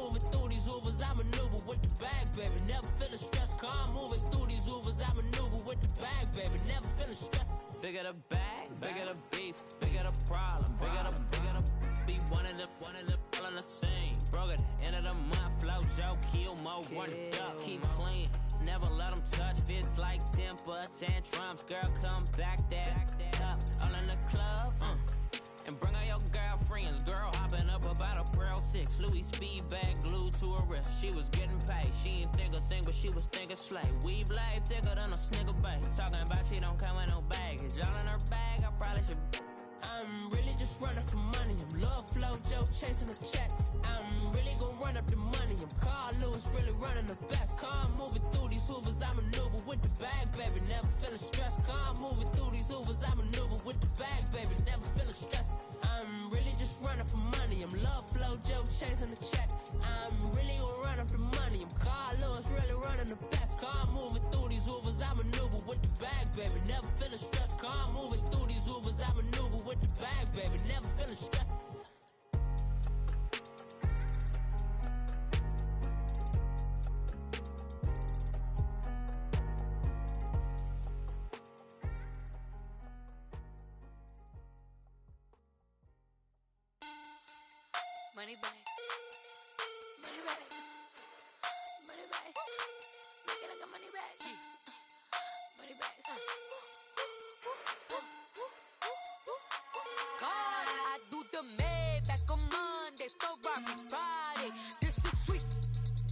moving through these Ubers, I maneuver with the bag, baby. Never feeling stressed. Car moving through these Ubers, I maneuver with the bag, baby. Never feeling stressed. Bigger the bag, bigger the beef, bigger the problem, bigger the be one of the all on the same. Broke at the end of the month, flow Joe, kill more, run it up, keep clean. Never let them touch, fits like temper tantrums. Girl, come back that up, all in the club, and bring all your girlfriends. Girl hopping up about a Pearl 6 Louis speed bag glued to her wrist. She was getting paid, she ain't think a thing, but she was thinking slay. We blade thicker than a snigger bag. Talking about she don't come with no baggage. All in her bag, I probably should. I'm really just running for money. I'm love flow Joe chasing a check. I'm really gon' run up the money. I'm Carl Lewis, really running the best. Car moving through these Hoovers, I maneuver with the bag, baby. Never feeling stressed. Car moving through these Hoovers, I maneuver with the bag, baby. Never feeling stressed. I'm really just running for money. I'm love flow Joe chasing a check. I'm really gon' run up the money. I'm Carl Lewis, really running the best. Car moving through these Hoovers, I maneuver with the bag, baby. Never feeling stressed. Car moving through these Hoovers, I maneuver with the bag, baby. Never feeling stressed. Money bag, money bag, money bag. Make it like a money bag, money bag. God, I do the Maybach on Monday, Ferrari Friday. This is sweet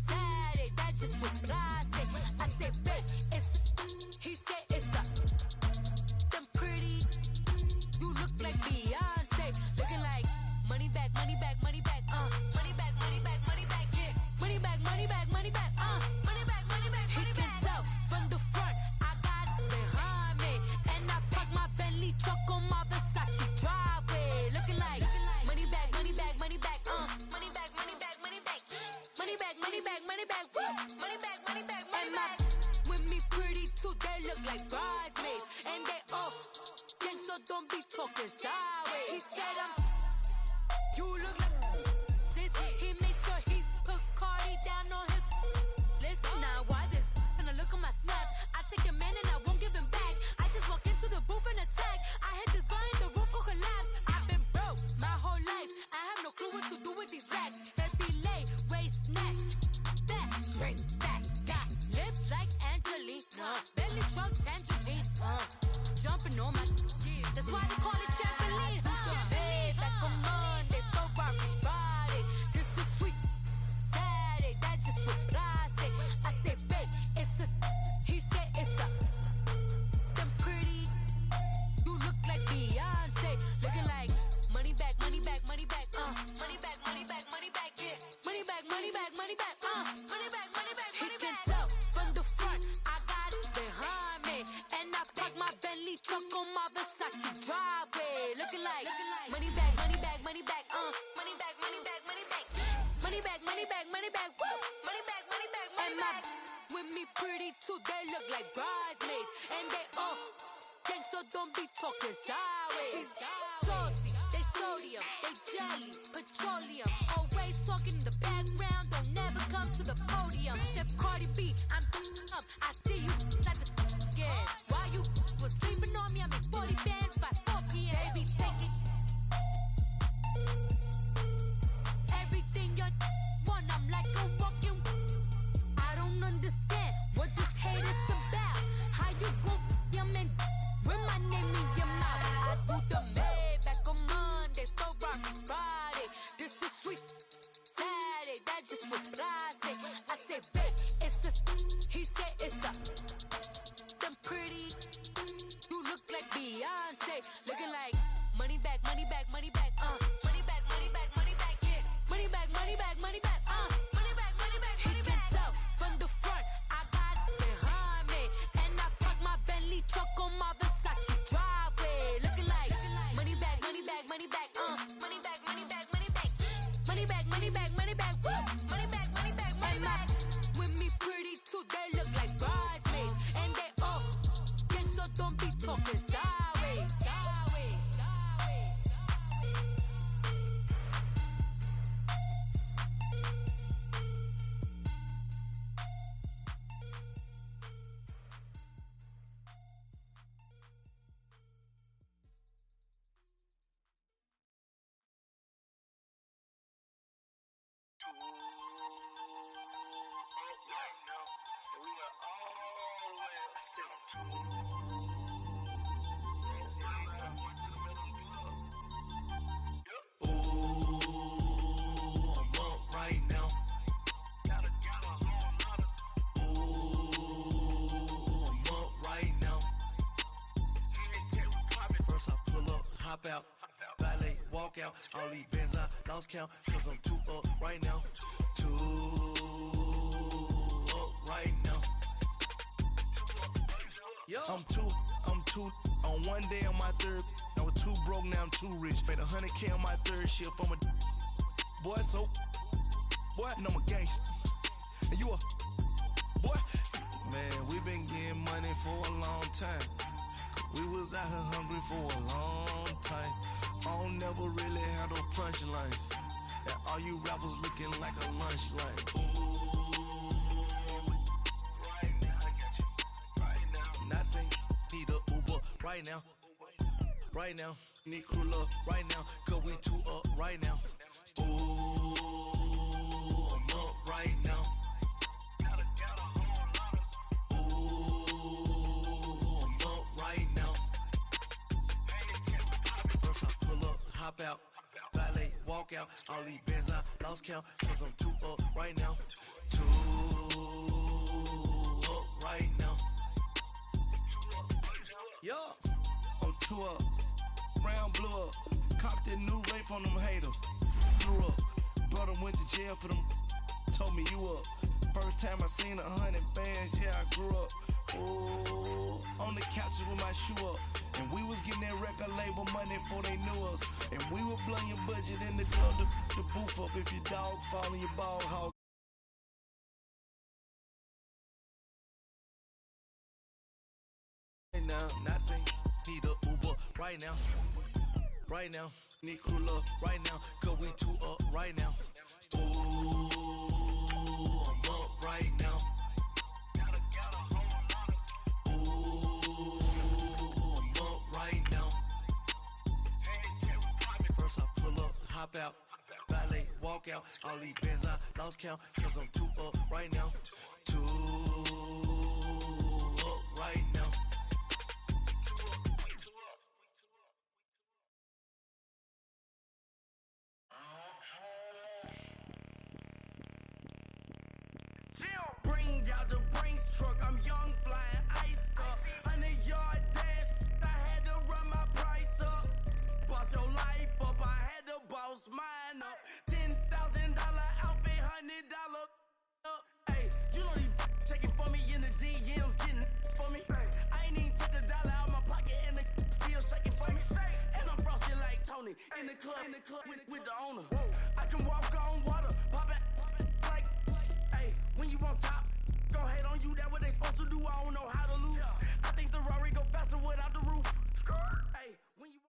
Saturday, that's just what I say. I say, babe, it's he said it's a. Them pretty, you look like Beyonce, looking like money bag, money bag, money bag, money bag, money bag, money bag, yeah, money bag, money bag, money bag, money bag, money bag. He can tell from the front, I got it behind me, and I park my Bentley truck on my Versace driveway, looking like money bag, money bag, money bag, money bag, money bag, money bag, money bag, money bag, money bag, money bag, money bag, money bag. With me pretty too, they look like bridesmaids, and they all gang, so don't be talking sideways. He said you look like this. He makes sure he put Cardi down on his list. Now why this? When I look at my snap, I take a man and I won't give him back. I just walk into the booth and attack. I hit this guy in the roof who collapse. I've been broke my whole life. I have no clue what to do with these racks. That delay, waist snatch, back, shrink, back, got lips like Angelina, belly truck tangerine, jumping on my. That's why they call it trampoline. Babe, like a Monday, Ferrari Friday. This is sweet Saturday, that's just what I say. I say, babe, it's a. He said it's a. Them pretty, you look like Beyonce, looking like money bag, money bag, money bag, money bag, money bag, money bag, yeah, money bag, money bag, money bag, money bag, money bag. He can tell from the front, I got it behind me, and I park my Bentley truck on my Versace driveway, looking like money bag, money bag, money bag, money bag, money bag, money bag, money bag, money bag, money bag, money bag, money bag, money bag. With me pretty too, they look like bridesmaids, and they all gang, so don't be talking sideways. Salty, they sodium, they jelly, petroleum, always talking in the background, don't never come to the podium. Chef Cardi B, I'm up, I see you like the again. Why you was sleeping on me? I make 40 bands by 4 p.m. Baby, take it. Everything you want, I'm like a walking. I don't understand what this hate is about. How you go your man with my name in your mouth? I do the Maybach on Monday, Ferrari Friday. This is sweet Saturday, that's just what I say. I say, babe, it's a. He said it's a. Them pretty, you look like Beyonce, looking like money bag, money bag, money bag, money bag, money bag, money bag, yeah, money bag, money bag, money bag, money bag, money bag. He can tell from the front, I got it behind me, and I park my Bentley truck on my Versace driveway, looking like money bag, money bag, money bag, money bag, money bag, money bag, money bag, money bag, money bag, money bag, money bag, money bag. With me pretty too, they look like bridesmaids, and they all gang, so don't be talking sideways. Hop out, valet, walk out. All these bands I lost count, cause I'm too up right now. Too up right now. I'm too on one day on my third. I was too broke, now I'm too rich. Made 100K on my third shift. I'm a boy, so boy, and I'm a gangster. And you a boy. Man, we been getting money for a long time. We was out here hungry for a long time. I don't never really have no punchlines. And all you rappers looking like a lunch line. Ooh, right now, I got you. Right now. Nothing, need a Uber right now. Right now, need crew love right now. Cause we too up right now. Ooh, I'm up right now. Hop out, valet, walk out. All these bands I lost count, cause I'm too up right now. Too up right now. Yeah, I'm too up. Round blew up. Copped that new rape on them haters. Blew up. Brother went to jail for them. Told me you up. First time I seen 100 bands, yeah, I grew up. Oh, on the couches with my shoe up. And we was getting that record label money before they knew us. And we were blowing your budget in the club to boof up. If your dog fall in your ball hog. Right now, nothing, need a Uber right now. Right now, need crew love right now. Cause we too up right now. Ooh, I'm up right now. Hop out, valet, walk out. All these bands I lost count, cause I'm too up right now. Too up right now. Bring out the Brinks truck, I'm young, flying ice up. 100-yard dash, I had to run my price up. Boss your life up, I had to boss mine up. $10,000 outfit, $100 up. Hey, you know these checking for me in the DMs, getting for me. I ain't even took $1 out my pocket and the still shaking for me. And I'm frosty like Tony in the club with the owner. I can walk on water, pop it like, hey, when you on top, go hate on you, that what they supposed to do, I don't know how to lose. I think the Rari go faster without the roof. Hey, when you...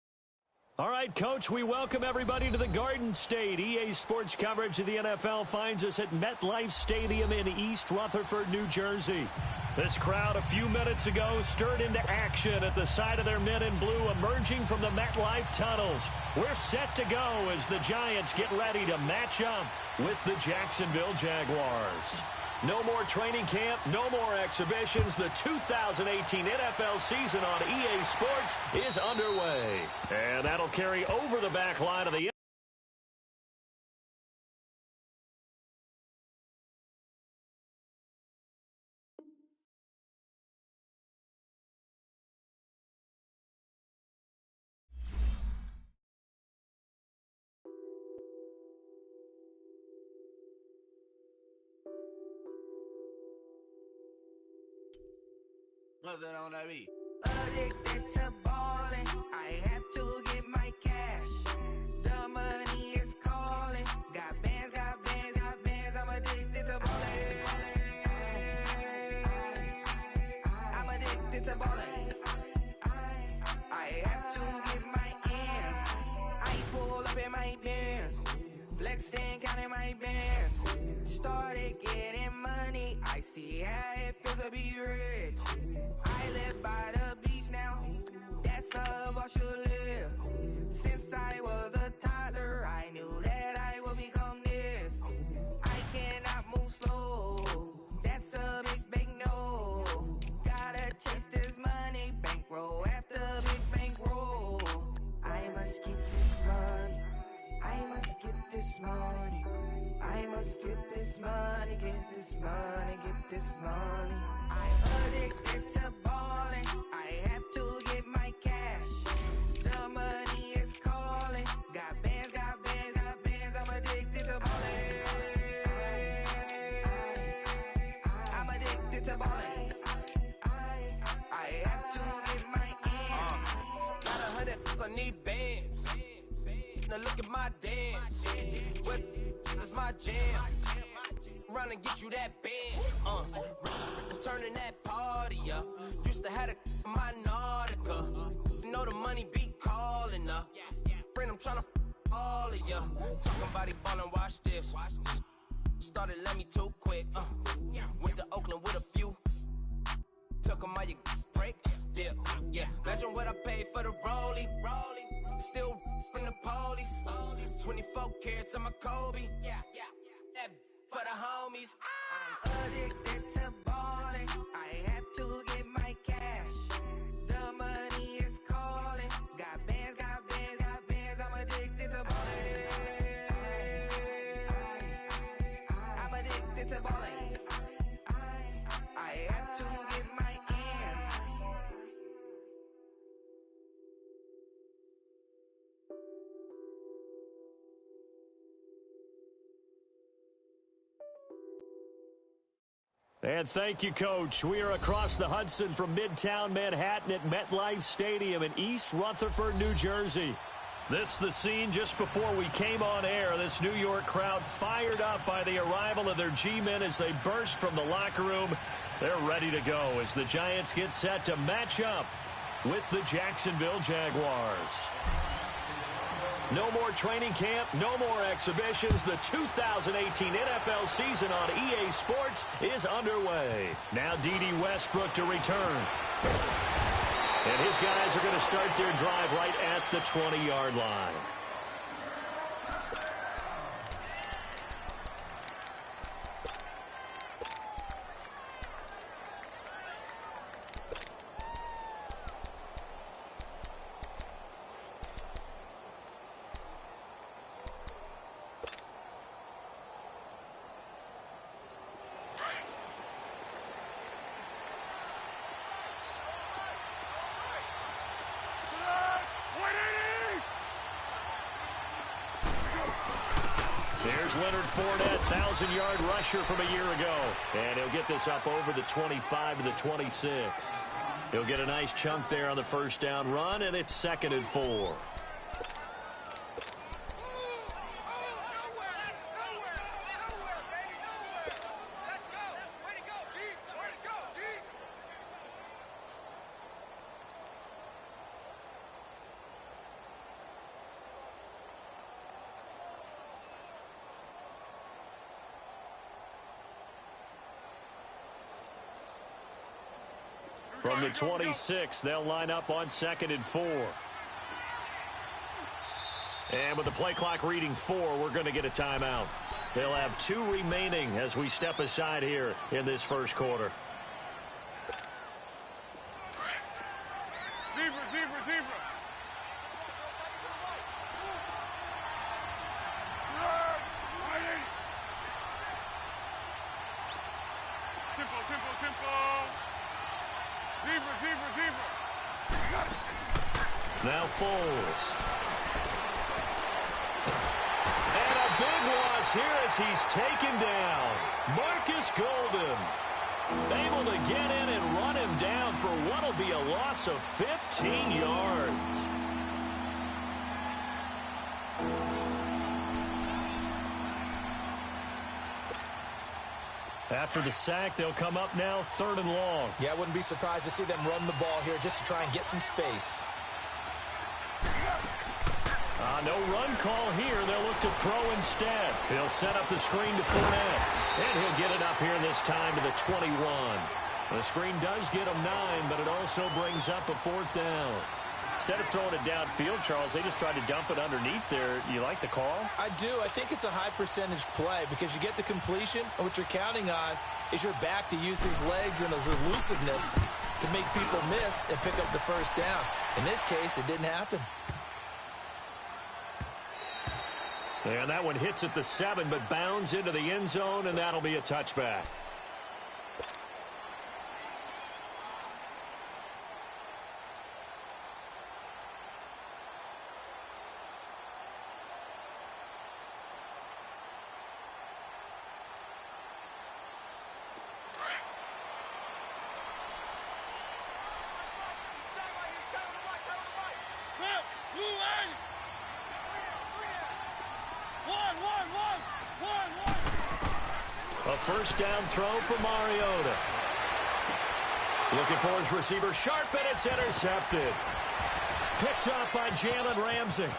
All right, Coach, we welcome everybody to the Garden State. EA Sports coverage of the NFL finds us at MetLife Stadium in East Rutherford, New Jersey. This crowd a few minutes ago stirred into action at the side of their men in blue emerging from the MetLife tunnels. We're set to go as the Giants get ready to match up with the Jacksonville Jaguars. No more training camp, no more exhibitions. The 2018 NFL season on EA Sports is underway. And that'll carry over the back line of the What's that on that beat? Addicted to ballin', I have to get my cash. The money is calling. Got bands, got bands, got bands. I'm addicted to ballin'. I'm addicted to ballin'. I have to get my ends. I pull up in my Benz, flexing, counting my bands. Started getting money. I see how it feels to be rich. I live by the beach now, that's how I should live. Since I was a toddler, I knew that I would become this. this money. I must get this money, get this money, get this money. I'm addicted to balling. I have to get my cash. The money is calling. Got bands, got bands, got bands. I'm addicted to balling. I'm addicted to balling. I have to get my ends. Got 100, I need bands. Now look at my dance. What is my jam? Run and get you that band. Turning that party up. Used to have a my Nautica. You know the money be calling up. Friend, I'm tryna all of ya. Talking about it ballin', watch this. Started let me too quick. Went to Oakland with a few. Took 'em all you break. Yeah. Imagine what I paid for the rollie. Still from the police. 24 carats on my Kobe. That for the homies. I'm addicted to balling. I have to get my cash. The money is calling. Got bands, got bands, got bands. I'm addicted to balling. I'm addicted to balling. I have to get my ends. And thank you, Coach. We are across the Hudson from Midtown Manhattan at MetLife Stadium in East Rutherford, New Jersey. This the scene just before we came on air. This New York crowd fired up by the arrival of their G-men as they burst from the locker room. They're ready to go as the Giants get set to match up with the Jacksonville Jaguars. No more training camp, no more exhibitions. The 2018 NFL season on EA Sports is underway. Now D.D. Westbrook to return. And his guys are going to start their drive right at the 20-yard line. There's Leonard Fournette, 1,000-yard rusher from a year ago. And he'll get this up over the 25 to the 26. He'll get a nice chunk there on the first down run, and it's 2nd and 4. From the 26, they'll line up on 2nd and 4. And with the play clock reading 4, we're going to get a timeout. They'll have 2 remaining as we step aside here in this first quarter. Zebra. Tempo. Zebra. Now Foles. And a big loss here as he's taken down. Marcus Golden able to get in and run him down for what will be a loss of 15 yards. After the sack, they'll come up now 3rd and long. Yeah, I wouldn't be surprised to see them run the ball here just to try and get some space. No run call here. They'll look to throw instead. He'll set up the screen to Fournette. And he'll get it up here this time to the 21. The screen does get him 9, but it also brings up a 4th down. Instead of throwing it downfield, Charles, they just tried to dump it underneath there. You like the call? I do. I think it's a high percentage play because you get the completion, and what you're counting on is your back to use his legs and his elusiveness to make people miss and pick up the first down. In this case, it didn't happen. And that one hits at the 7, but bounds into the end zone, and that'll be a touchback. A first down throw for Mariota. Looking for his receiver, Sharp, and it's intercepted. Picked up by Jalen Ramsey. And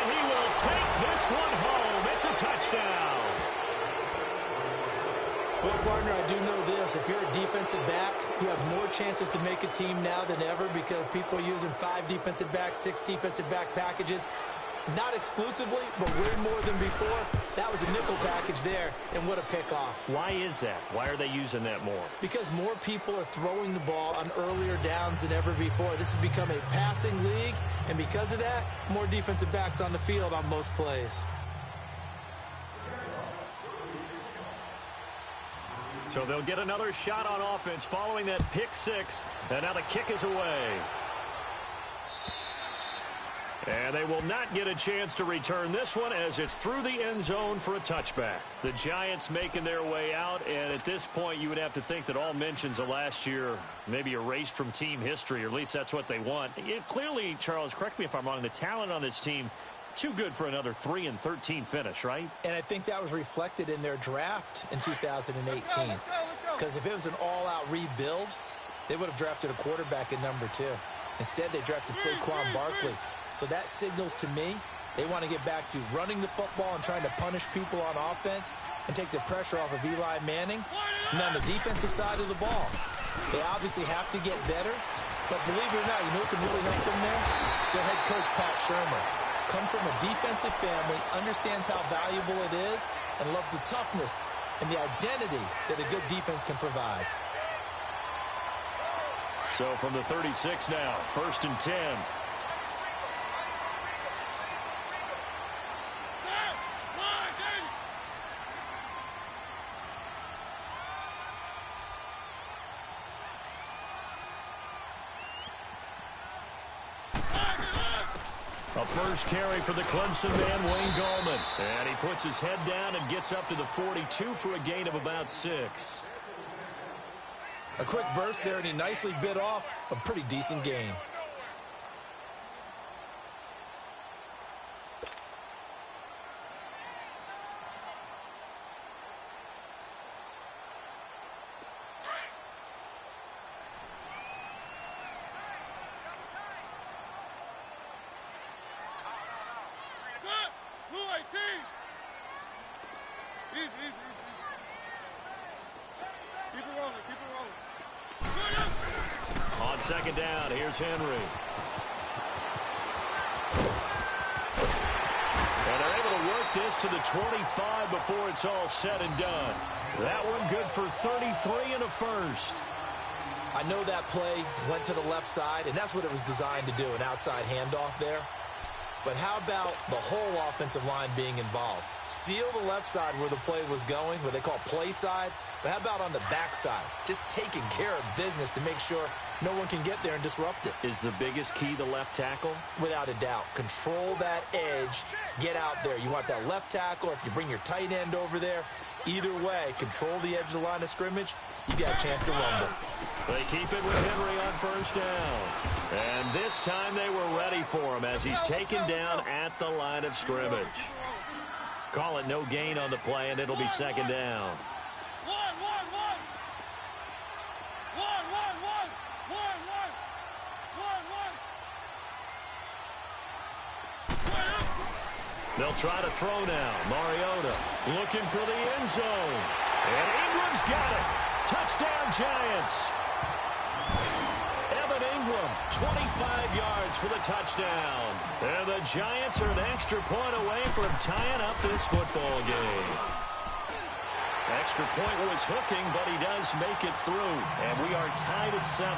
he will take this one home. It's a touchdown. Well, partner, I do know this. If you're a defensive back, you have more chances to make a team now than ever because people are using 5 defensive backs, 6 defensive back packages. Not exclusively, but way more than before. That was a nickel package there, and what a pickoff. Why is that? Why are they using that more? Because more people are throwing the ball on earlier downs than ever before. This has become a passing league, and because of that, more defensive backs on the field on most plays. So they'll get another shot on offense following that pick 6, and now the kick is away. And they will not get a chance to return this one as it's through the end zone for a touchback. The Giants making their way out, and at this point you would have to think that all mentions of last year maybe erased from team history, or at least that's what they want. Clearly, Charles, correct me if I'm wrong, the talent on this team, too good for another 3-13 finish, right? And I think that was reflected in their draft in 2018. Because if it was an all-out rebuild, they would have drafted a quarterback at number 2. Instead, they drafted Saquon Barkley. So that signals to me they want to get back to running the football and trying to punish people on offense and take the pressure off of Eli Manning. And on the defensive side of the ball, they obviously have to get better. But believe it or not, you know who can really help them there? Their head coach, Pat Shermer. Comes from a defensive family, understands how valuable it is, and loves the toughness and the identity that a good defense can provide. So from the 36 now, 1st and 10. A first carry for the Clemson man, Wayne Gallman. And he puts his head down and gets up to the 42 for a gain of about 6. A quick burst there, and he nicely bit off a pretty decent gain. On second down, here's Henry. And they're able to work this to the 25 before it's all said and done. That one good for 33 and a first. I know that play went to the left side, and that's what it was designed to do, an outside handoff there. But how about the whole offensive line being involved? Seal the left side where the play was going, what they call play side. But how about on the backside? Just taking care of business to make sure no one can get there and disrupt it. Is the biggest key the left tackle? Without a doubt. Control that edge. Get out there. You want that left tackle, or if you bring your tight end over there, either way, control the edge of the line of scrimmage, you got a chance to rumble. They keep it with Henry on first down. And this time they were ready for him as he's taken down at the line of scrimmage. Call it no gain on the play, and it'll be second down. They'll try to throw now. Mariota looking for the end zone. And Ingram's got it. Touchdown, Giants. Evan Ingram, 25 yards for the touchdown. And the Giants are an extra point away from tying up this football game. Extra point was hooking, but he does make it through. And we are tied at 7.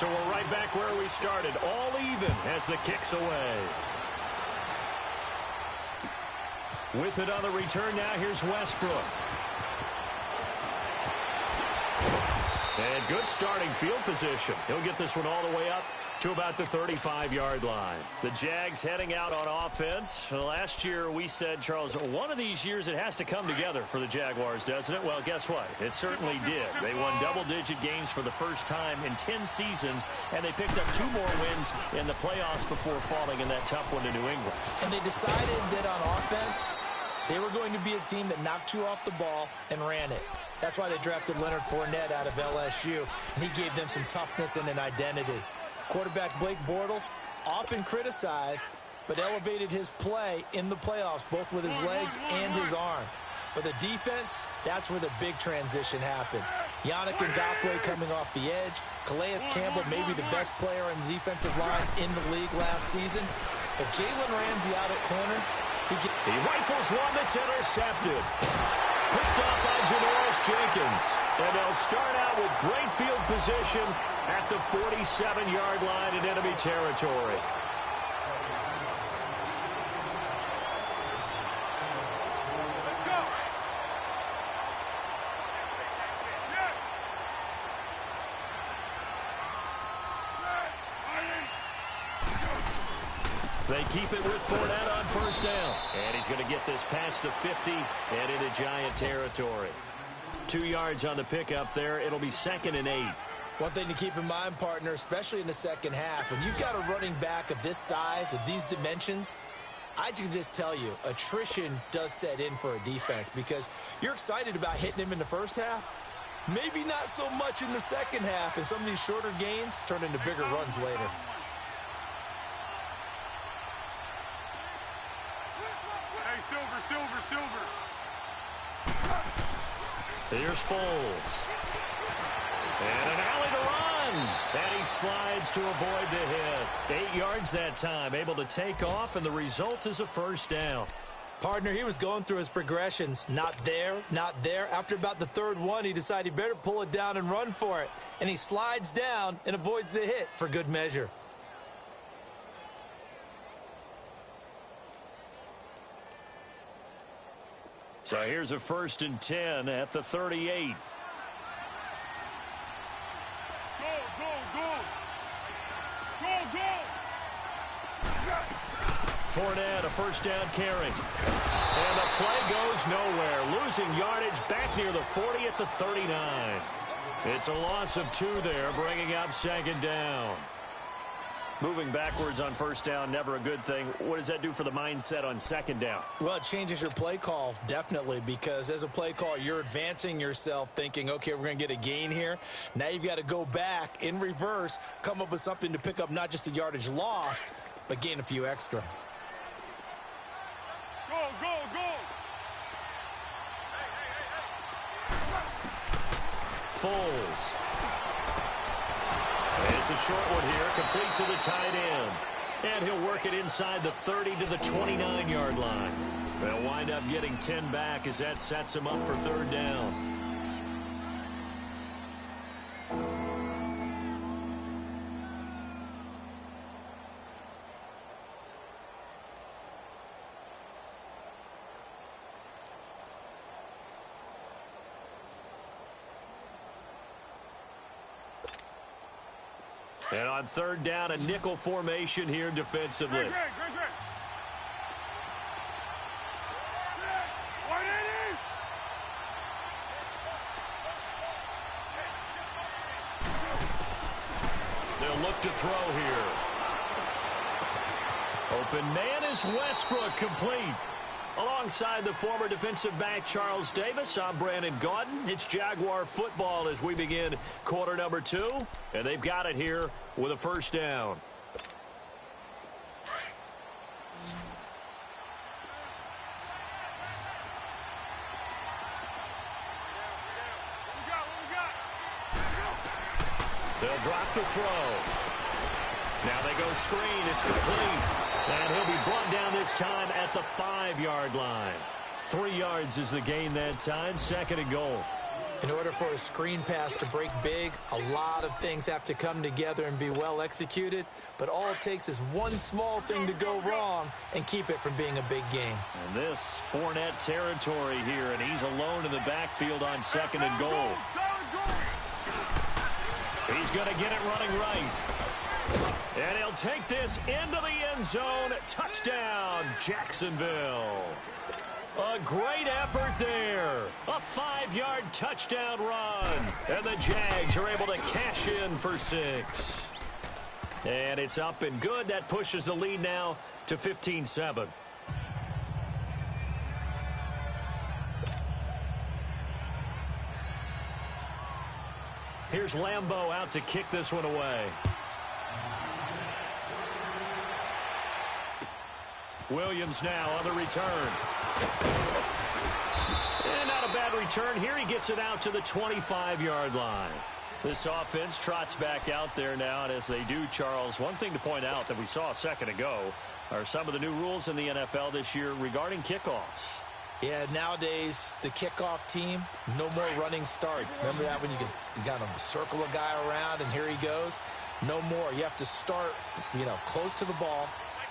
So we're right back where we started. All even as the kick's away. With it on the return now, here's Westbrook. And good starting field position. He'll get this one all the way up to about the 35-yard line. The Jags heading out on offense. Well, last year we said, Charles, one of these years it has to come together for the Jaguars, doesn't it? Well, guess what? It certainly did. They won double-digit games for the first time in 10 seasons, and they picked up 2 more wins in the playoffs before falling in that tough one to New England. And they decided that on offense, they were going to be a team that knocked you off the ball and ran it. That's why they drafted Leonard Fournette out of LSU, and he gave them some toughness and an identity. Quarterback Blake Bortles, often criticized, but elevated his play in the playoffs, both with his legs and his arm. But the defense, that's where the big transition happened. Yannick Ngakoue coming off the edge. Calais Campbell, maybe the best player on the defensive line in the league last season. But Jalen Ramsey out at corner, he rifles one that's intercepted. Picked up by Janoris Jenkins. And they'll start out with great field position at the 47-yard line in enemy territory. They keep it with Fournette on first down. And he's going to get this past the 50 and into Giant territory. 2 yards on the pickup there. It'll be 2nd and 8. One thing to keep in mind, partner, especially in the second half, when you've got a running back of this size, of these dimensions, I can just tell you, attrition does set in for a defense because you're excited about hitting him in the first half. Maybe not so much in the second half, and some of these shorter gains turn into bigger runs later. Silver. Here's Foles. And an alley to run. And he slides to avoid the hit. 8 yards that time, able to take off, and the result is a first down. Partner, he was going through his progressions. Not there, not there. After about the 3rd one, he decided he better pull it down and run for it. And he slides down and avoids the hit for good measure. So here's a 1st and 10 at the 38. Fournette, a first down carry. And the play goes nowhere. Losing yardage back near the 40 at the 39. It's a loss of 2 there, bringing up 2nd down. Moving backwards on first down, never a good thing. What does that do for the mindset on 2nd down? Well, it changes your play call, definitely, because as a play call, you're advancing yourself thinking, okay, we're going to get a gain here. Now you've got to go back in reverse, come up with something to pick up not just the yardage lost, but gain a few extra. Go! Foles. It's a short one here, complete to the tight end. And he'll work it inside the 30 to the 29-yard line. They'll wind up getting 10 back as that sets him up for 3rd down. And on 3rd down, a nickel formation here defensively. They'll look to throw here. Open man is Westbrook, complete. Alongside the former defensive back Charles Davis, I'm Brandon Gaudin. It's Jaguar football as we begin quarter number 2. And they've got it here with a first down. They'll drop the throw. Now they go screen. It's complete. And he'll be brought down this time at the 5-yard line. 3 yards is the gain that time. 2nd and goal. In order for a screen pass to break big, a lot of things have to come together and be well executed, but all it takes is one small thing to go wrong and keep it from being a big game. And this Fournette territory here, and he's alone in the backfield on 2nd and goal. He's going to get it running right. And he'll take this into the end zone. Touchdown, Jacksonville. A great effort there. A 5-yard touchdown run. And the Jags are able to cash in for 6. And it's up and good. That pushes the lead now to 15-7. Here's Lambeau out to kick this one away. Williams now on the return. And not a bad return here. He gets it out to the 25-yard line. This offense trots back out there now, and as they do, Charles, one thing to point out that we saw a second ago are some of the new rules in the NFL this year regarding kickoffs. Yeah, nowadays, the kickoff team, no more running starts. Remember that when you got to circle a guy around, and here he goes? No more. You have to start, close to the ball.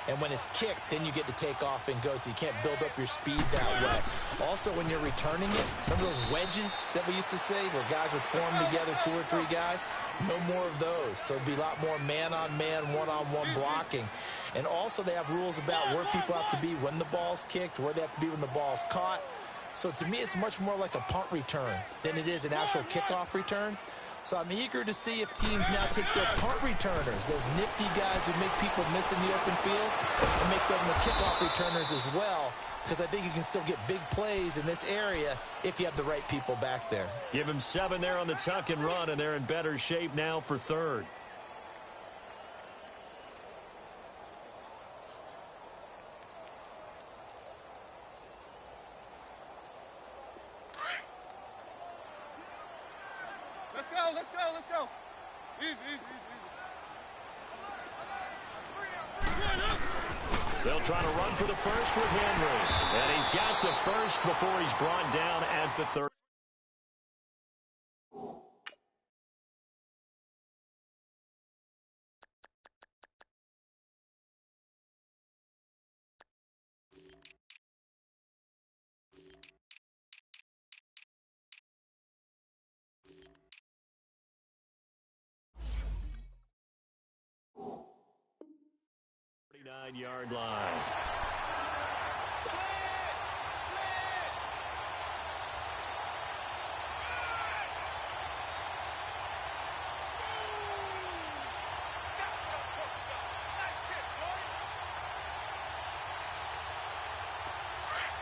And when it's kicked, then you get to take off and go, so you can't build up your speed that way. Also, when you're returning it, remember those wedges that we used to say where guys would form together, 2 or 3 guys? No more of those. So it'd be a lot more man-on-man, one-on-one blocking. And also they have rules about where people have to be when the ball's kicked, where they have to be when the ball's caught. So to me, it's much more like a punt return than it is an actual kickoff return. So I'm eager to see if teams now take their punt returners, those nifty guys who make people miss in the open field, and make them the kickoff returners as well, because I think you can still get big plays in this area if you have the right people back there. Give him 7 there on the tuck and run, and they're in better shape now for 3rd. Let's go. Easy. They'll try to run for the first with Henry. And he's got the first before he's brought down at the 30. Yard line.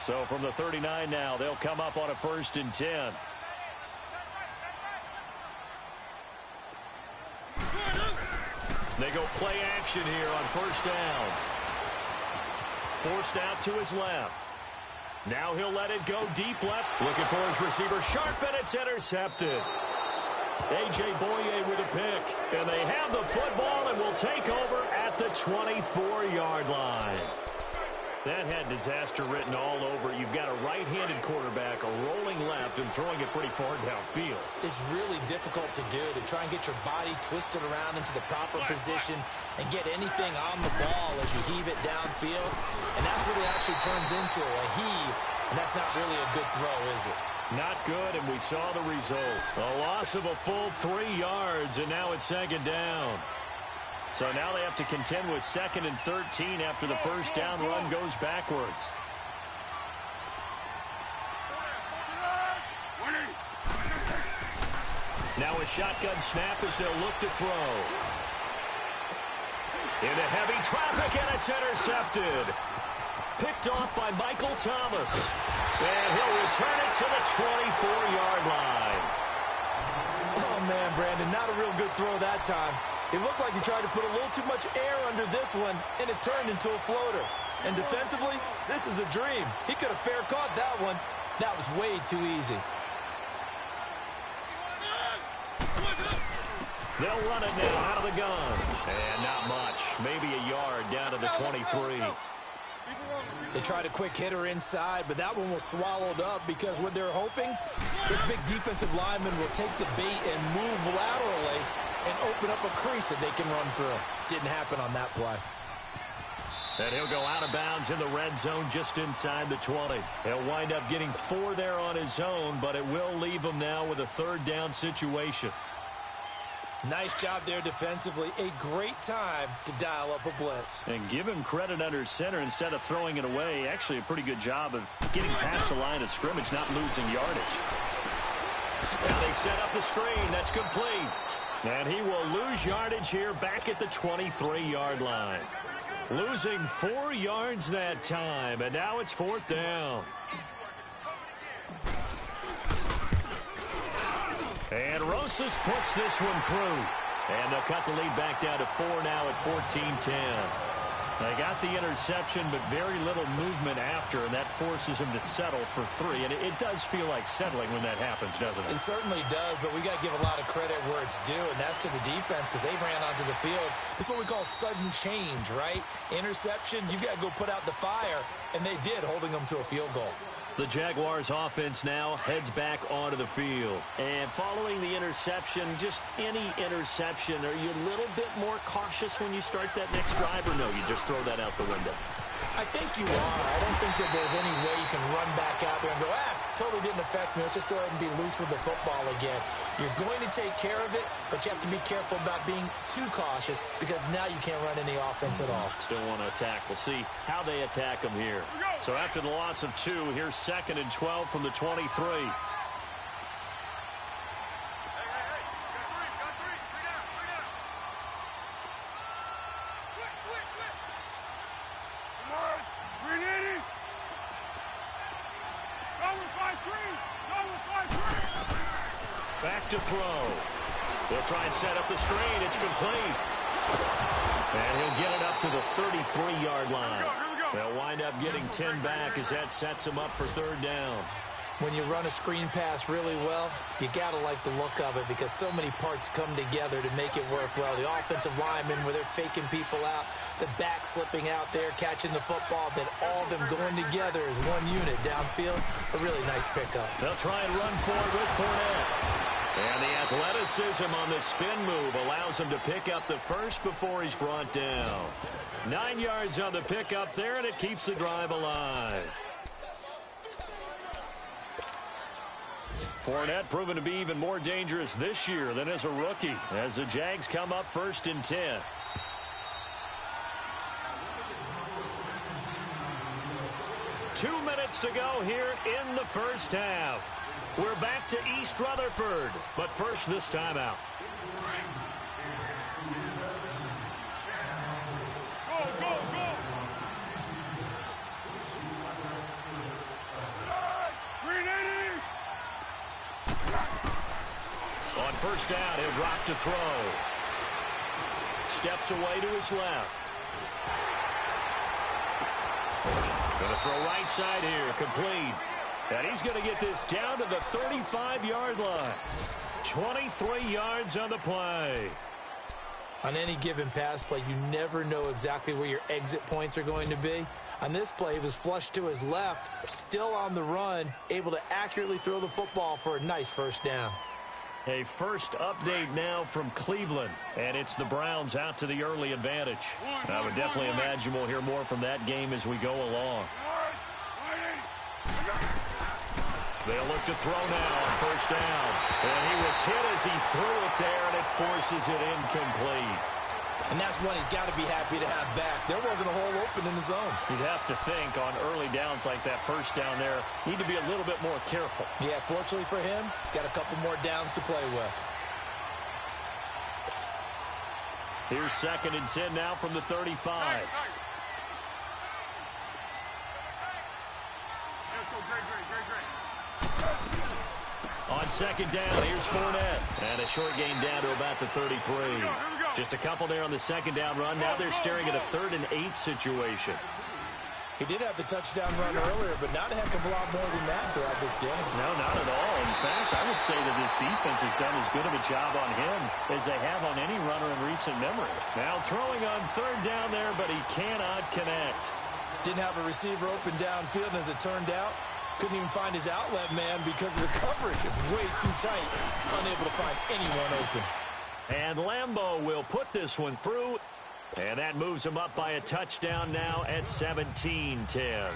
So from the 39 now, they'll come up on a 1st and 10. They go play action here on 1st down. Forced out to his left. Now he'll let it go deep left. Looking for his receiver. Sharp, and it's intercepted. A.J. Boye with a pick. And they have the football and will take over at the 24-yard line. That had disaster written all over. You've got a right-handed quarterback, a rolling left, and throwing it pretty far downfield. It's really difficult to do, to try and get your body twisted around into the proper position and get anything on the ball as you heave it downfield. And that's what it actually turns into, a heave. And that's not really a good throw, is it? Not good, and we saw the result. A loss of a full 3 yards, and now it's 2nd down. So now they have to contend with 2nd and 13 after the 1st down run goes backwards. Now a shotgun snap as they'll look to throw. Into heavy traffic, and it's intercepted. Picked off by Michael Thomas. And he'll return it to the 24-yard line. Oh, man, Brandon, not a real good throw that time. It looked like he tried to put a little too much air under this one, and it turned into a floater. And defensively, this is a dream. He could have fair caught that one. That was way too easy. They'll run it now out of the gun. And not much. Maybe a yard down to the 23. They tried a quick hitter inside, but that one was swallowed up because what they're hoping, this big defensive lineman will take the bait and move laterally and open up a crease that they can run through. Didn't happen on that play. And he'll go out of bounds in the red zone just inside the 20. He'll wind up getting 4 there on his own, but it will leave him now with a third down situation. Nice job there defensively. A great time to dial up a blitz. And give him credit under center instead of throwing it away. Actually a pretty good job of getting past the line of scrimmage, not losing yardage. Now they set up the screen. That's complete. And he will lose yardage here back at the 23-yard line. Losing 4 yards that time, and now it's 4th down. And Rosas puts this one through. And they'll cut the lead back down to 4 now at 14-10. They got the interception, but very little movement after, and that forces him to settle for 3. And it does feel like settling when that happens, doesn't it? It certainly does, but we got to give a lot of credit where it's due, and that's to the defense because they ran onto the field. This is what we call sudden change, right? Interception, you've got to go put out the fire, and they did, holding them to a field goal. The Jaguars offense now heads back onto the field. And following the interception, just any interception, are you a little bit more cautious when you start that next drive, or no, you just throw that out the window? I think you are. I don't think that there's any way you can run back out there and go, totally didn't affect me. Let's just go ahead and be loose with the football again. You're going to take care of it, but you have to be careful about being too cautious because now you can't run any offense at all. Still want to attack. We'll see how they attack them here. So after the loss of 2, here's 2nd and 12 from the 23. Back to throw. They'll try and set up the screen. It's complete. And he'll get it up to the 33-yard line. They'll wind up getting 10 back as that sets him up for 3rd down. When you run a screen pass really well, you got to like the look of it because so many parts come together to make it work well. The offensive linemen, where they're faking people out, the back slipping out there, catching the football, then all of them going together as one unit downfield. A really nice pickup. They'll try and run forward with Fournette. And the athleticism on the spin move allows him to pick up the first before he's brought down. 9 yards on the pickup there, and it keeps the drive alive. Fournette proven to be even more dangerous this year than as a rookie, as the Jags come up 1st and 10. Two minutes to go here in the first half. We're back to East Rutherford, but first this timeout. On 1st down, he'll drop to throw. Steps away to his left. Going to throw right side here, complete. And he's going to get this down to the 35-yard line. 23 yards on the play. On any given pass play, you never know exactly where your exit points are going to be. On this play, he was flushed to his left, still on the run, able to accurately throw the football for a nice 1st down. A first update now from Cleveland, and it's the Browns out to the early advantage. I would definitely imagine we'll hear more from that game as we go along. They'll look to throw now on 1st down. And he was hit as he threw it there, and it forces it incomplete. And that's one he's got to be happy to have back. There wasn't a hole open in the zone. You'd have to think on early downs like that 1st down there, need to be a little bit more careful. Yeah, fortunately for him, got a couple more downs to play with. Here's 2nd and 10 now from the 35. On 2nd down, here's Fournette. And a short gain down to about the 33. Just a couple there on the 2nd down run. Now they're staring at a 3rd and 8 situation. He did have the touchdown run earlier, but not a heck of a lot more than that throughout this game. No, not at all. In fact, I would say that this defense has done as good of a job on him as they have on any runner in recent memory. Now throwing on 3rd down there, but he cannot connect. Didn't have a receiver open downfield, and as it turned out, couldn't even find his outlet man because of the coverage. It was way too tight, unable to find anyone open. And Lambeau will put this one through, and that moves him up by a touchdown now at 17-10.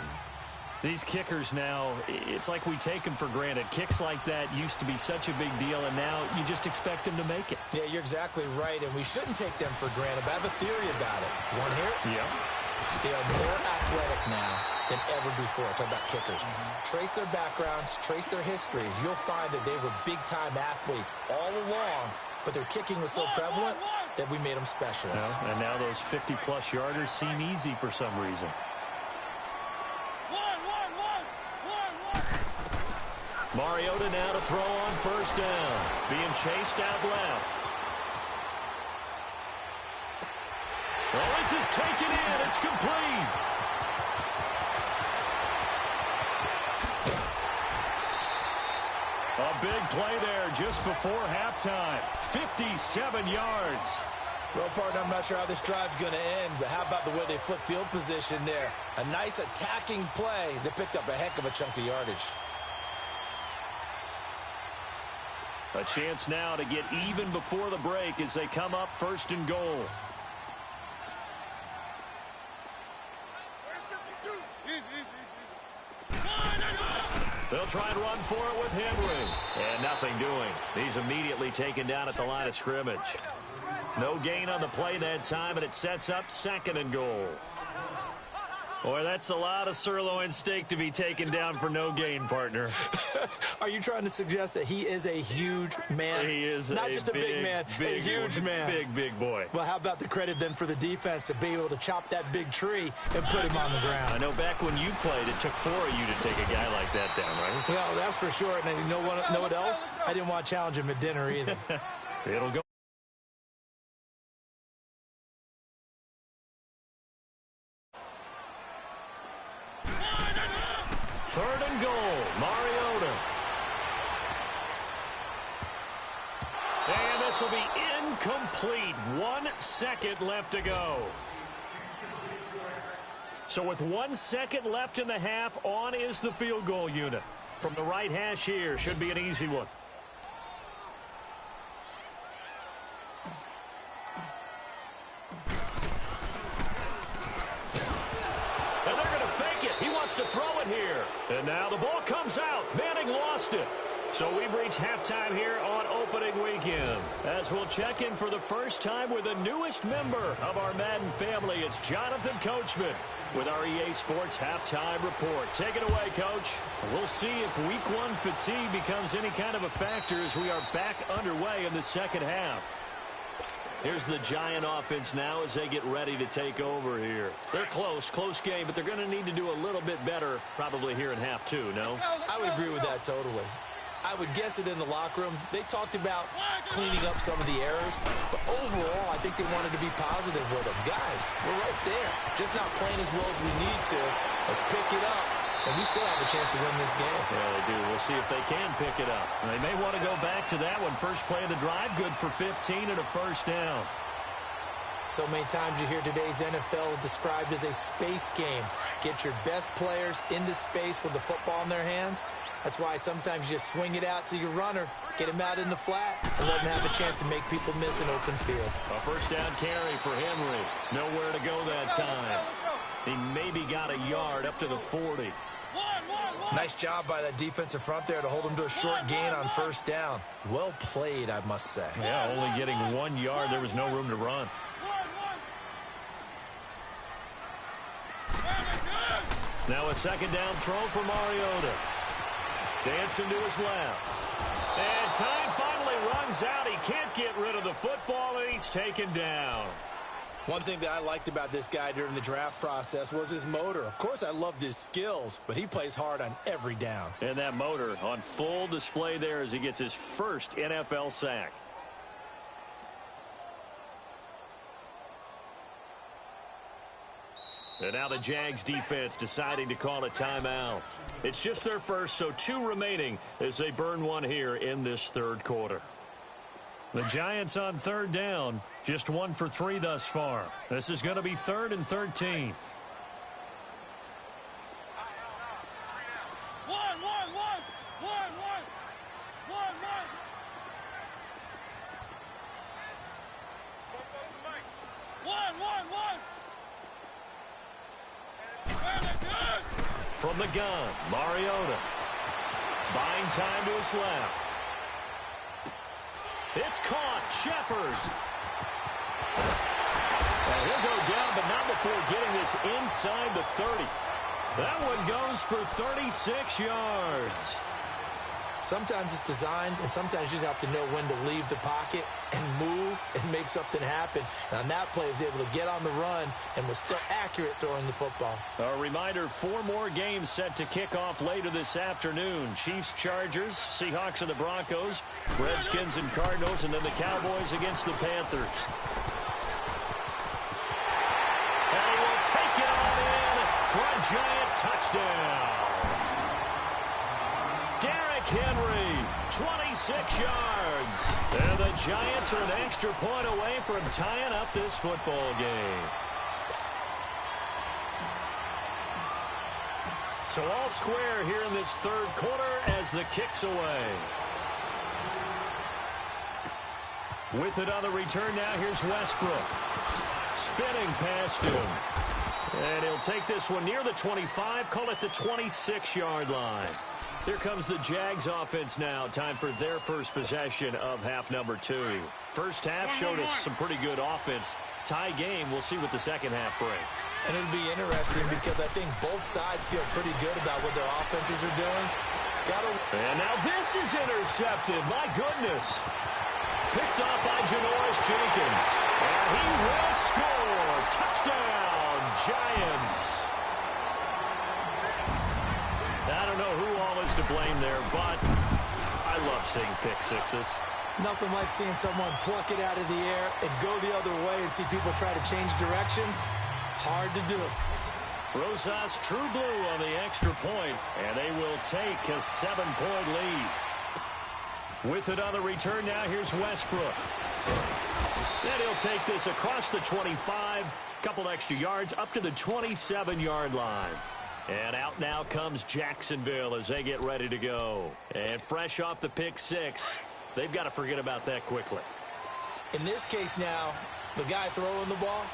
These kickers now, it's like we take them for granted. Kicks like that used to be such a big deal, and now you just expect them to make it. Yeah, you're exactly right, and we shouldn't take them for granted. But I have a theory about it. You want to hear it? Yeah. They are more athletic now than ever before. Talk about kickers. Trace their backgrounds, trace their histories. You'll find that they were big-time athletes all along, but their kicking was so prevalent that we made them specialists. Well, and now those 50-plus yarders seem easy for some reason. Mariota now to throw on first down. Being chased out left. Well, this is taken in. It's complete. A big play there just before halftime. 57 yards. Well, partner, I'm not sure how this drive's going to end, but how about the way they flip field position there? A nice attacking play that picked up a heck of a chunk of yardage. A chance now to get even before the break as they come up first and goal. They'll try and run for it with Henry. And nothing doing. He's immediately taken down at the line of scrimmage. No gain on the play that time, and it sets up second and goal. Boy, that's a lot of sirloin steak to be taken down for no gain, partner. Are you trying to suggest that he is a huge man? He is not just a big man, a huge man. Big boy. Well, how about the credit then for the defense to be able to chop that big tree and put him on the ground? I know back when you played, it took 4 of you to take a guy like that down, right? Well, that's for sure. And you know what else? I didn't want to challenge him at dinner either. It'll go. Third and goal, Mariota. And this will be incomplete. 1 second left to go. So with 1 second left in the half, on is the field goal unit. From the right hash here, should be an easy one. To throw it here. And now the ball comes out. Manning lost it. So we've reached halftime here on opening weekend. As we'll check in for the first time with the newest member of our Madden family, it's Jonathan Coachman with our EA Sports Halftime Report. Take it away, Coach. We'll see if Week 1 fatigue becomes any kind of a factor as we are back underway in the second half. Here's the Giant offense now as they get ready to take over here. They're close game, but they're going to need to do a little bit better probably here in half 2, no? I would agree with that totally. I would guess it in the locker room. They talked about cleaning up some of the errors, but overall, I think they wanted to be positive with them. Guys, we're right there. Just not playing as well as we need to. Let's pick it up. And we still have a chance to win this game. Yeah, they do. We'll see if they can pick it up. And they may want to go back to that one. First play of the drive, good for 15 and a first down. So many times you hear today's NFL described as a space game. Get your best players into space with the football in their hands. That's why sometimes you just swing it out to your runner, get him out in the flat, and let him have a chance to make people miss an open field. A first down carry for Henry. Nowhere to go that time. He maybe got a yard up to the 40. Nice job by that defensive front there to hold him to a short gain on first down. Well played, I must say. Yeah, only getting 1 yard. There was no room to run. Now a second down throw for Mariota. Dancing to his left. And time finally runs out. He can't get rid of the football, and he's taken down. One thing that I liked about this guy during the draft process was his motor. Of course, I loved his skills, but he plays hard on every down. And that motor on full display there as he gets his first NFL sack. And now the Jags defense deciding to call a timeout. It's just their first, so 2 remaining as they burn one here in this third quarter. The Giants on third down, just 1 for 3 thus far. This is going to be 3rd and 13. From the gun, Mariota. Buying time to his left. It's caught. Shepard. And he'll go down, but not before getting this inside the 30. That one goes for 36 yards. Sometimes it's designed, and sometimes you just have to know when to leave the pocket and move and make something happen. And on that play, he was able to get on the run and was still accurate throwing the football. A reminder, 4 more games set to kick off later this afternoon. Chiefs, Chargers, Seahawks and the Broncos, Redskins and Cardinals, and then the Cowboys against the Panthers. And he will take it on in for a giant touchdown. Henry, 26 yards. And the Giants are an extra point away from tying up this football game. So all square here in this third quarter as the kick's away. With it on the return now, here's Westbrook. Spinning past him. And he'll take this one near the 25, call it the 26-yard line. Here comes the Jags offense now. Time for their first possession of half number 2. First half showed us some pretty good offense. Tie game. We'll see what the second half brings. And it'll be interesting because I think both sides feel pretty good about what their offenses are doing. And now this is intercepted. My goodness. Picked off by Janoris Jenkins. And he will score. Touchdown, Giants. I don't know who all is to blame there, but I love seeing pick sixes. Nothing like seeing someone pluck it out of the air and go the other way and see people try to change directions. Hard to do. Rosas true blue on the extra point, and they will take a 7-point lead. With it on the return now, here's Westbrook. And he'll take this across the 25, couple extra yards up to the 27-yard line. And out now comes Jacksonville as they get ready to go. And fresh off the pick six, they've got to forget about that quickly. In this case now, the guy throwing the ball,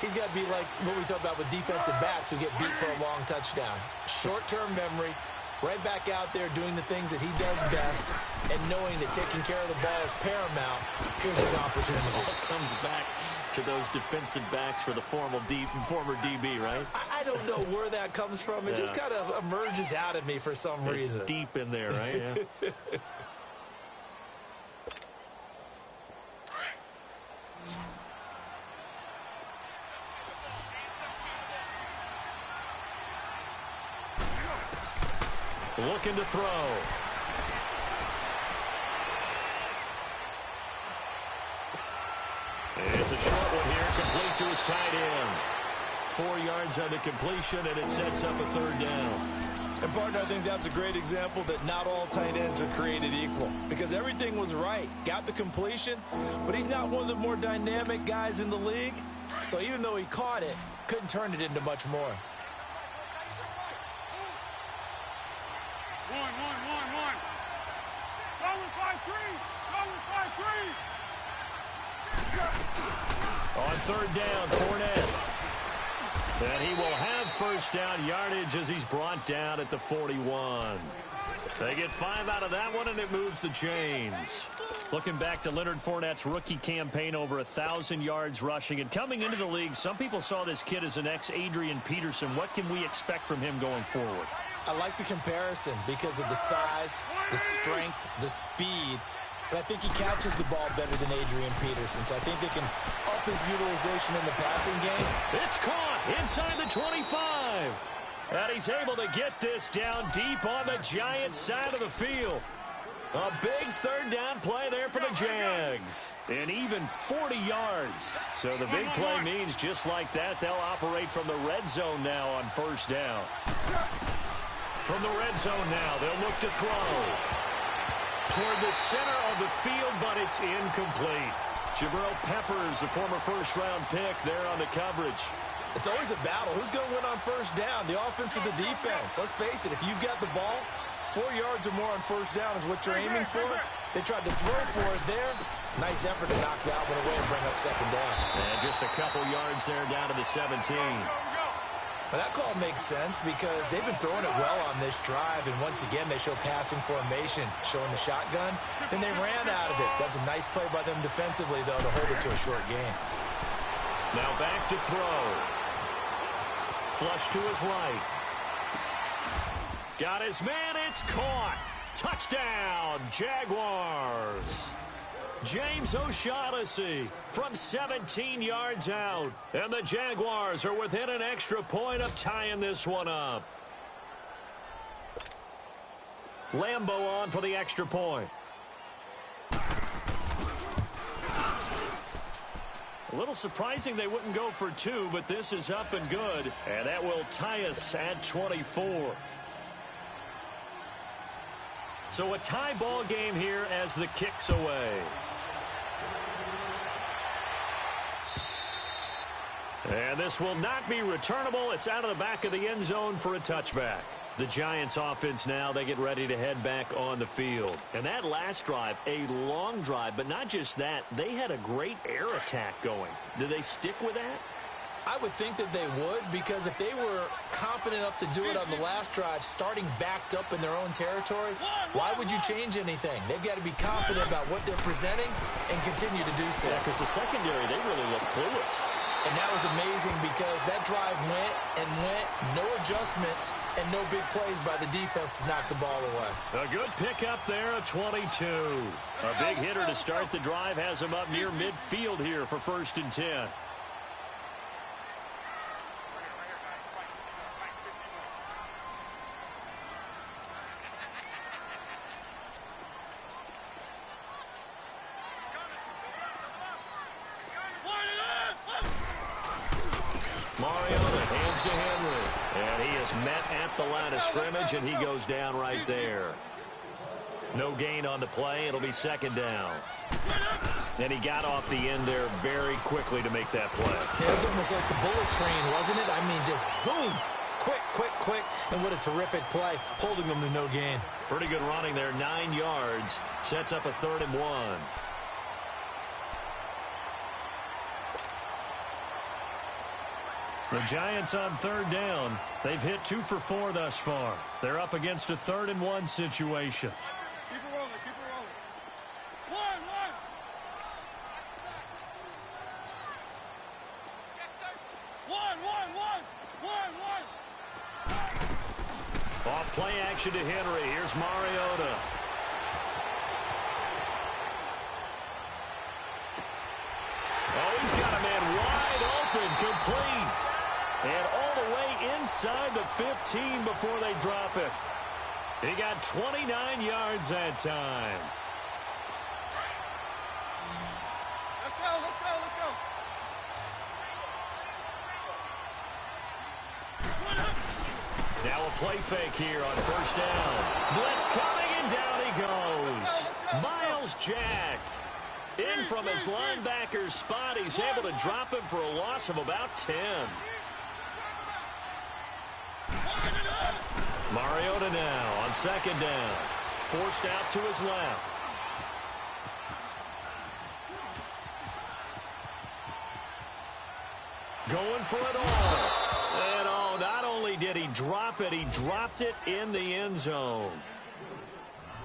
he's got to be like what we talk about with defensive backs who get beat for a long touchdown. Short-term memory, right back out there doing the things that he does best, and knowing that taking care of the ball is paramount. Here's his opportunity. All comes back to those defensive backs for the former DB, right? I don't know where that comes from. It just kind of emerges out of me for some reason. It's deep in there, right? Yeah. Looking to throw. It's a short one here, complete to his tight end. 4 yards on the completion, and it sets up a third down. And, partner, I think that's a great example that not all tight ends are created equal. Because everything was right. Got the completion, but he's not one of the more dynamic guys in the league. So even though he caught it, couldn't turn it into much more. One. Go with 5-3. On third down, Fournette. And he will have first down yardage as he's brought down at the 41. They get 5 out of that one, and it moves the chains. Looking back to Leonard Fournette's rookie campaign, over 1,000 yards rushing. And coming into the league, some people saw this kid as an ex-Adrian Peterson. What can we expect from him going forward? I like the comparison because of the size, the strength, the speed. But I think he catches the ball better than Adrian Peterson. So I think they can up his utilization in the passing game. It's caught inside the 25. And he's able to get this down deep on the Giants' side of the field. A big third down play there for the Jags. And even 40 yards. So the big play means just like that, they'll operate from the red zone now on first down. From the red zone now, they'll look to throw. Toward the center of the field, but it's incomplete. Jabril Peppers, the former first-round pick, there on the coverage. It's always a battle. Who's going to win on first down, the offense or the defense? Let's face it, if you've got the ball, 4 yards or more on first down is what you're aiming for. They tried to throw for it there. Nice effort to knock that one away and bring up second down. And just a couple yards there down to the 17. Well, that call makes sense because they've been throwing it well on this drive, and once again they show passing formation, showing the shotgun. Then they ran out of it. That's a nice play by them defensively, though, to hold it to a short gain. Now back to throw. Flush to his right. Got his man. It's caught. Touchdown, Jaguars. James O'Shaughnessy from 17 yards out. And the Jaguars are within an extra point of tying this one up. Lambeau on for the extra point. A little surprising they wouldn't go for two, but this is up and good. And that will tie us at 24. So a tie ball game here as the kick's away. And this will not be returnable. It's out of the back of the end zone for a touchback. The Giants offense now, they get ready to head back on the field. And that last drive, a long drive, but not just that, they had a great air attack going. Do they stick with that? I would think that they would, because if they were confident enough to do it on the last drive, starting backed up in their own territory, why would you change anything? They've got to be confident about what they're presenting and continue to do so. Yeah, because the secondary, they really look clueless. And that was amazing because that drive went and went, no adjustments, and no big plays by the defense to knock the ball away. A good pickup there, a 22. A big hitter to start the drive has him up near midfield here for 1st and 10. The line of scrimmage, and he goes down right there. No gain on the play. It'll be 2nd down. And he got off the end there very quickly to make that play. It was almost like the bullet train, wasn't it? I mean, just zoom. Quick, quick, quick. And what a terrific play, holding them to no gain. Pretty good running there, 9 yards. Sets up a 3rd and 1. The Giants on 3rd down. They've hit 2 for 4 thus far. They're up against a 3rd and 1 situation. Keep it rolling, keep it rolling. One. Off play action to Henry. Here's Mariota. Oh, he's got a man wide open, complete. And all the way inside the 15 before they drop it. He got 29 yards that time. Let's go, let's go, let's go. Now a play fake here on 1st down. Blitz coming, and down he goes. Myles Jack. In from his linebacker spot. He's able to drop him for a loss of about 10. Mariota now on 2nd down. Forced out to his left. Going for it all. And oh, not only did he drop it, he dropped it in the end zone.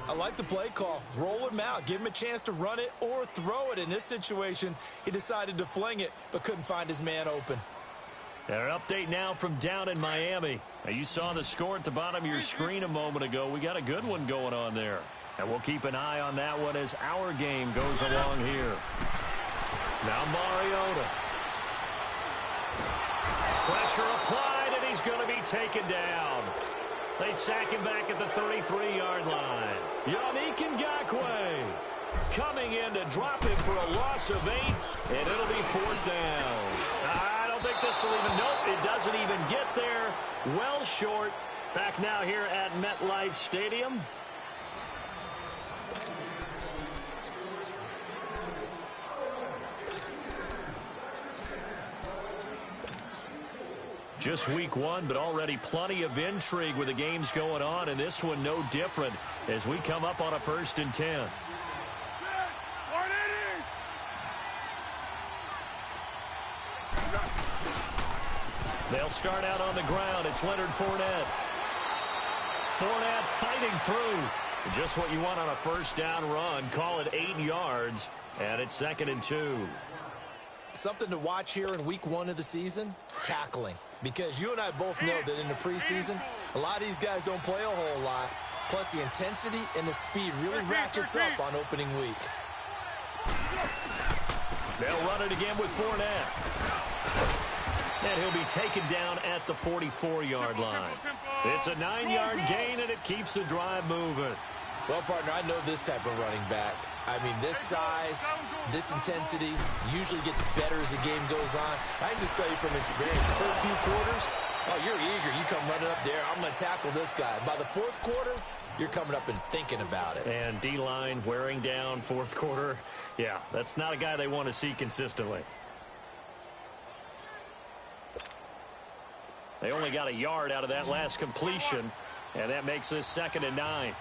I like the play call. Roll him out. Give him a chance to run it or throw it. In this situation, he decided to fling it, but couldn't find his man open. Our update now from down in Miami. Now, you saw the score at the bottom of your screen a moment ago. We got a good one going on there. And we'll keep an eye on that one as our game goes along here. Now Mariota. Pressure applied, and he's going to be taken down. They sack him back at the 33-yard line. Yannick Ngakoue coming in to drop him for a loss of 8, and it'll be 4th down. I don't think this will even, nope, it doesn't even get there. Well short. Back now here at MetLife Stadium. Just week 1, but already plenty of intrigue with the games going on, and this one no different as we come up on a 1st and 10. They'll start out on the ground. It's Leonard Fournette. Fournette fighting through. Just what you want on a first down run. Call it 8 yards, and it's 2nd and 2. Something to watch here in week 1 of the season, tackling. Because you and I both know that in the preseason, a lot of these guys don't play a whole lot. Plus, the intensity and the speed really ratchets up on opening week. They'll run it again with Fournette. And he'll be taken down at the 44-yard line. It's a 9-yard gain, and it keeps the drive moving. Well, partner, I know this type of running back. I mean, this size, this intensity usually gets better as the game goes on. I can just tell you from experience, the first few quarters, oh, you're eager. You come running up there, I'm going to tackle this guy. By the 4th quarter, you're coming up and thinking about it. And D-line wearing down 4th quarter. Yeah, that's not a guy they want to see consistently. They only got a yard out of that last completion, and that makes this 2nd and 9.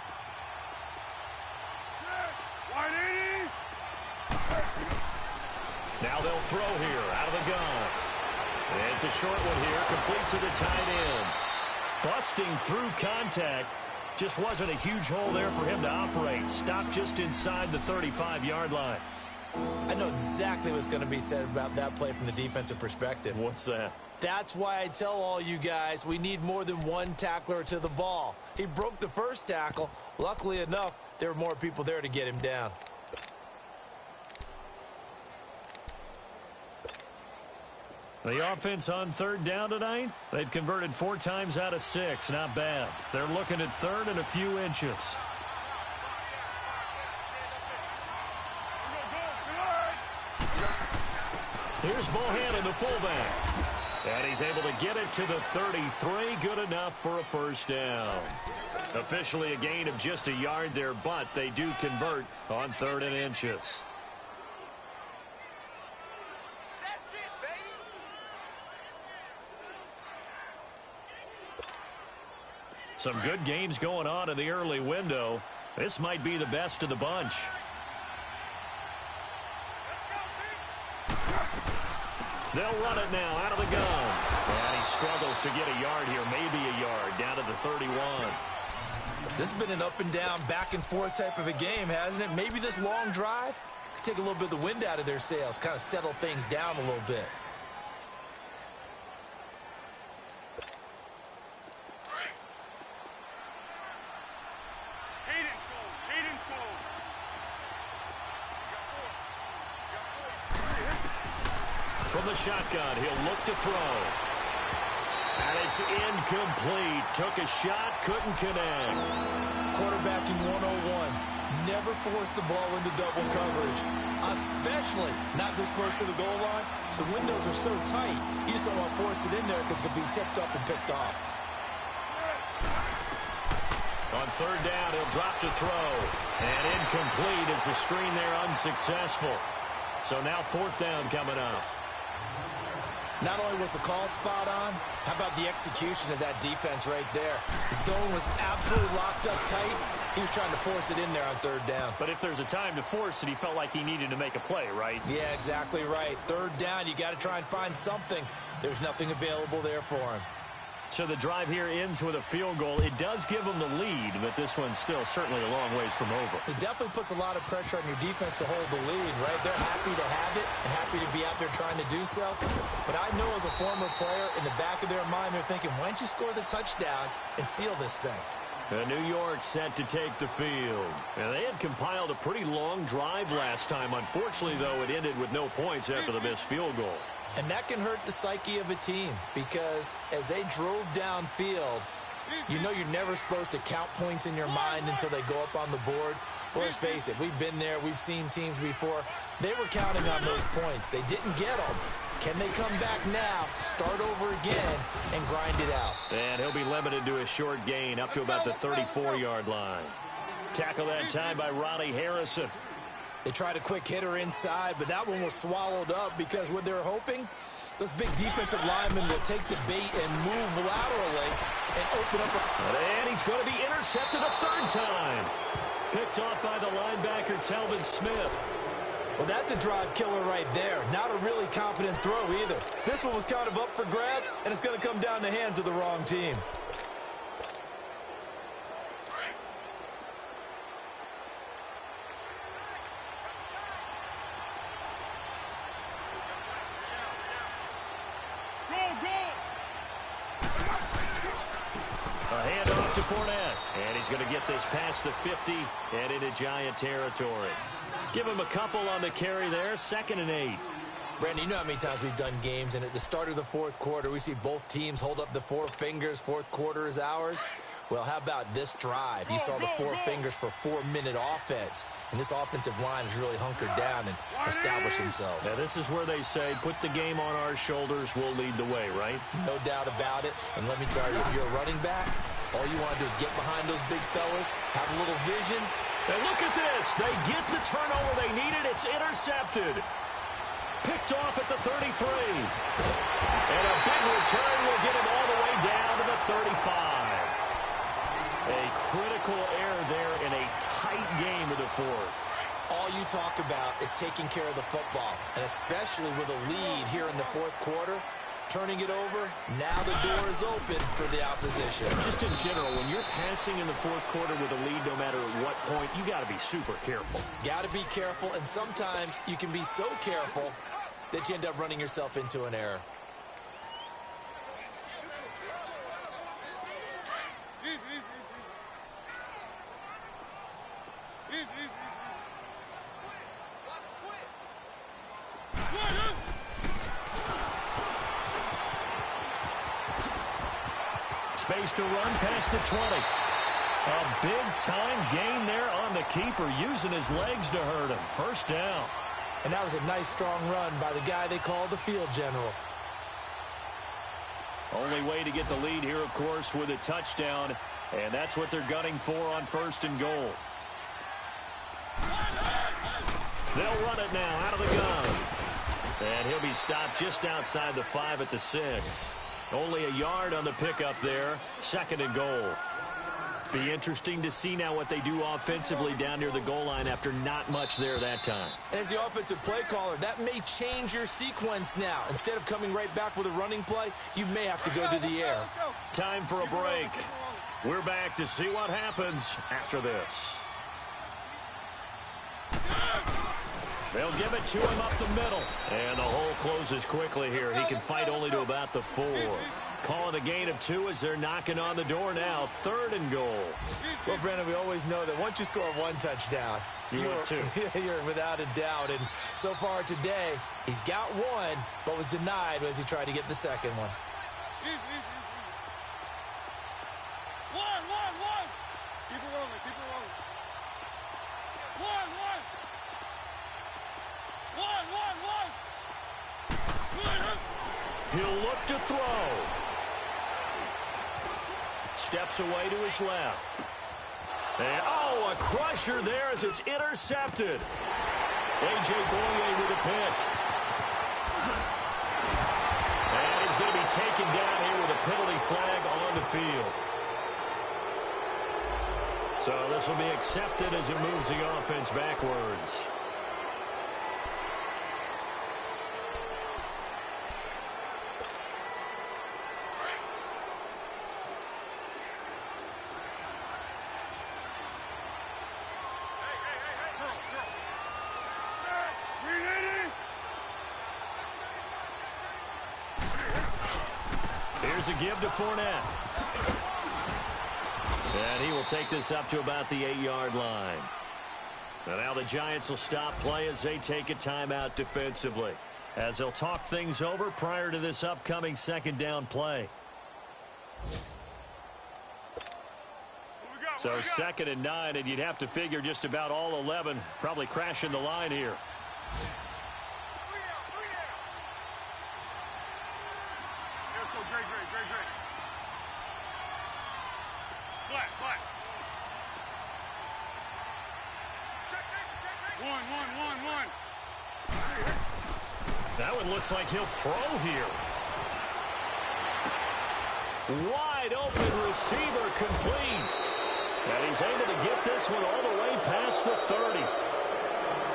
Now they'll throw here out of the gun. And it's a short one here, complete to the tight end. Busting through contact. Just wasn't a huge hole there for him to operate. Stopped just inside the 35-yard line. I know exactly what's going to be said about that play from the defensive perspective. What's that? That's why I tell all you guys we need more than one tackler to the ball. He broke the first tackle. Luckily enough, there were more people there to get him down. The offense on 3rd down tonight, they've converted 4 times out of 6. Not bad. They're looking at 3rd and a few inches. Here's Bohannon, the fullback. And he's able to get it to the 33. Good enough for a first down. Officially a gain of just a yard there, but they do convert on 3rd and inches. Some good games going on in the early window. This might be the best of the bunch. They'll run it now out of the gun. And he struggles to get a yard here, maybe a yard, down to the 31. This has been an up and down, back and forth type of a game, hasn't it? Maybe this long drive could take a little bit of the wind out of their sails, kind of settle things down a little bit. From the shotgun, he'll look to throw. And it's incomplete. Took a shot, couldn't connect. Quarterbacking 101. Never force the ball into double coverage, especially not this close to the goal line. The windows are so tight, you just don't want to force it in there because it could be tipped up and picked off. On 3rd down, he'll drop to throw. And incomplete as the screen there unsuccessful. So now 4th down coming up. Not only was the call spot on, how about the execution of that defense right there? The zone was absolutely locked up tight. He was trying to force it in there on 3rd down. But if there's a time to force it, he felt like he needed to make a play, right? Yeah, exactly right. 3rd down, you got to try and find something. There's nothing available there for him. So the drive here ends with a field goal. It does give them the lead, but this one's still certainly a long ways from over. It definitely puts a lot of pressure on your defense to hold the lead, right? They're happy to have it and happy to be out there trying to do so. But I know as a former player, in the back of their mind, they're thinking, why don't you score the touchdown and seal this thing? New York set to take the field. And they had compiled a pretty long drive last time. Unfortunately, though, it ended with no points after the missed field goal. And that can hurt the psyche of a team because as they drove downfield, you know you're never supposed to count points in your mind until they go up on the board. Well, let's face it, we've been there. We've seen teams before. They were counting on those points. They didn't get them. Can they come back now, start over again, and grind it out? And he'll be limited to a short gain up to about the 34-yard line. Tackle that time by Ronnie Harrison. They tried a quick hitter inside, but that one was swallowed up because what they're hoping, those big defensive linemen will take the bait and move laterally and open up. And he's going to be intercepted a 3rd time. Picked off by the linebacker, Telvin Smith. Well, that's a drive killer right there. Not a really confident throw either. This one was kind of up for grabs, and it's going to come down the hands of the wrong team. A handoff to Fournette, and he's going to get this past the 50 and into Giant territory. Give him a couple on the carry there, 2nd and 8. Brandon, you know how many times we've done games, and at the start of the fourth quarter, we see both teams hold up the 4 fingers, fourth quarter is ours. Well, how about this drive? You saw the 4 fingers for 4-minute offense, and this offensive line has really hunkered down and established themselves. Now, this is where they say, put the game on our shoulders, we'll lead the way, right? No doubt about it, and let me tell you, if you're a running back, all you want to do is get behind those big fellas, have a little vision. And look at this. They get the turnover they needed. It's intercepted. Picked off at the 33. And a big return will get him all the way down to the 35. A critical error there in a tight game of the fourth. All you talk about is taking care of the football, and especially with a lead here in the fourth quarter, turning it over, now the door is open for the opposition. Just in general, when you're passing in the fourth quarter with a lead, no matter at what point, you got to be super careful. Got to be careful, and sometimes you can be so careful that you end up running yourself into an error. Space to run past the 20. A big-time gain there on the keeper, using his legs to hurt him. First down. And that was a nice, strong run by the guy they call the field general. Only way to get the lead here, of course, with a touchdown, and that's what they're gunning for on 1st and goal. They'll run it now out of the gun. And he'll be stopped just outside the 5 at the 6. Only a yard on the pickup there. 2nd and goal. Be interesting to see now what they do offensively down near the goal line after not much there that time. As the offensive play caller, that may change your sequence now. Instead of coming right back with a running play, you may have to go to the air. Time for a break. We're back to see what happens after this. They'll give it to him up the middle. And the hole closes quickly here. He can fight only to about the 4. Calling a gain of 2 as they're knocking on the door now. 3rd and goal. Well, Brandon, we always know that once you score 1 touchdown, you're without a doubt. And so far today, he's got 1, but was denied as he tried to get the 2nd one. One. Keep it rolling. One. He'll look to throw. Steps away to his left. And, a crusher there as it's intercepted. A.J. Boye with a pick. And he's going to be taken down here with a penalty flag on the field. So this will be accepted as it moves the offense backwards. Here's a give to Fournette. And he will take this up to about the 8-yard line. And now the Giants will stop play as they take a timeout defensively, as they'll talk things over prior to this upcoming 2nd down play. So 2nd and 9, and you'd have to figure just about all 11 probably crashing the line here. One. That one looks like he'll throw here. Wide open receiver complete. And he's able to get this one all the way past the 30.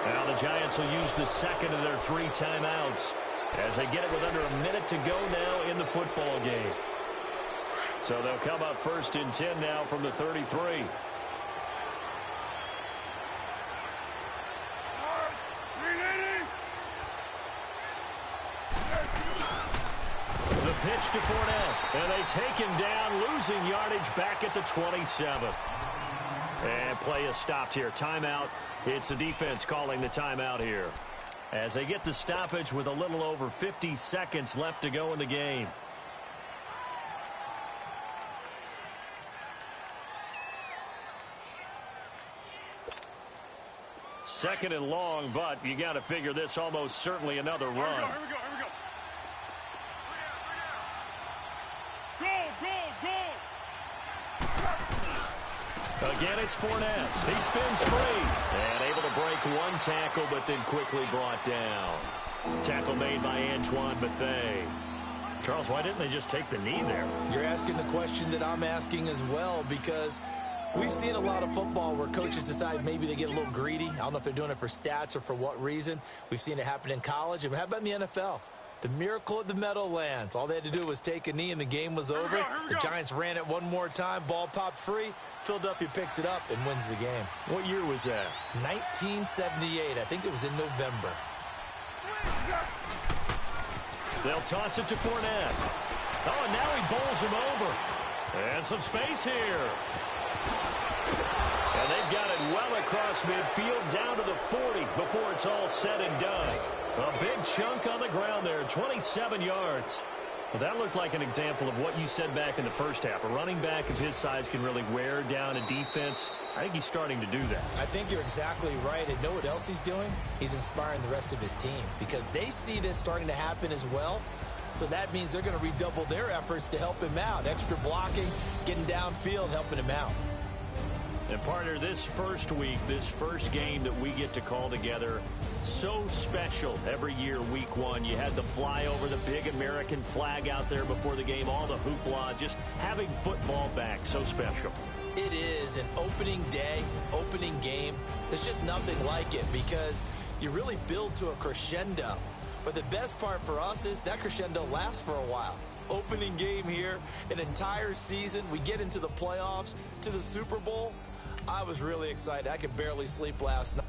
Now the Giants will use the second of their 3 timeouts as they get it with under a minute to go now in the football game. So they'll come up first and 10 now from the 33. The pitch to Fournette, and they take him down, losing yardage back at the 27. And play is stopped here. Timeout. It's the defense calling the timeout here as they get the stoppage with a little over 50 seconds left to go in the game. Second and long, but you got to figure this almost certainly another run. Here we go. Again, it's Fournette. He spins free and able to break one tackle, but then quickly brought down. Tackle made by Antoine Bethea. Charles, why didn't they just take the knee there? You're asking the question that I'm asking as well, because we've seen a lot of football where coaches decide maybe they get a little greedy. I don't know if they're doing it for stats or for what reason. We've seen it happen in college. And how about in the NFL? The miracle of the Meadowlands. All they had to do was take a knee and the game was over. The Giants ran it one more time. Ball popped free. Philadelphia picks it up and wins the game. What year was that? 1978. I think it was in November. They'll toss it to Fournette. Oh, and now he bowls him over. And some space here. And they've got it well across midfield down to the 40 before it's all said and done. A big chunk on the ground there, 27 yards. Well, that looked like an example of what you said back in the first half. A running back of his size can really wear down a defense. I think he's starting to do that. I think you're exactly right. And know what else he's doing? He's inspiring the rest of his team because they see this starting to happen as well. So that means they're going to redouble their efforts to help him out. Extra blocking, getting downfield, helping him out. And partner, this first week, this first game that we get to call together, so special every year, week one. You had the flyover, the big American flag out there before the game, all the hoopla, just having football back, so special. It is an opening day, opening game. There's just nothing like it because you really build to a crescendo. But the best part for us is that crescendo lasts for a while. Opening game here, an entire season. We get into the playoffs, to the Super Bowl. I was really excited. I could barely sleep last night.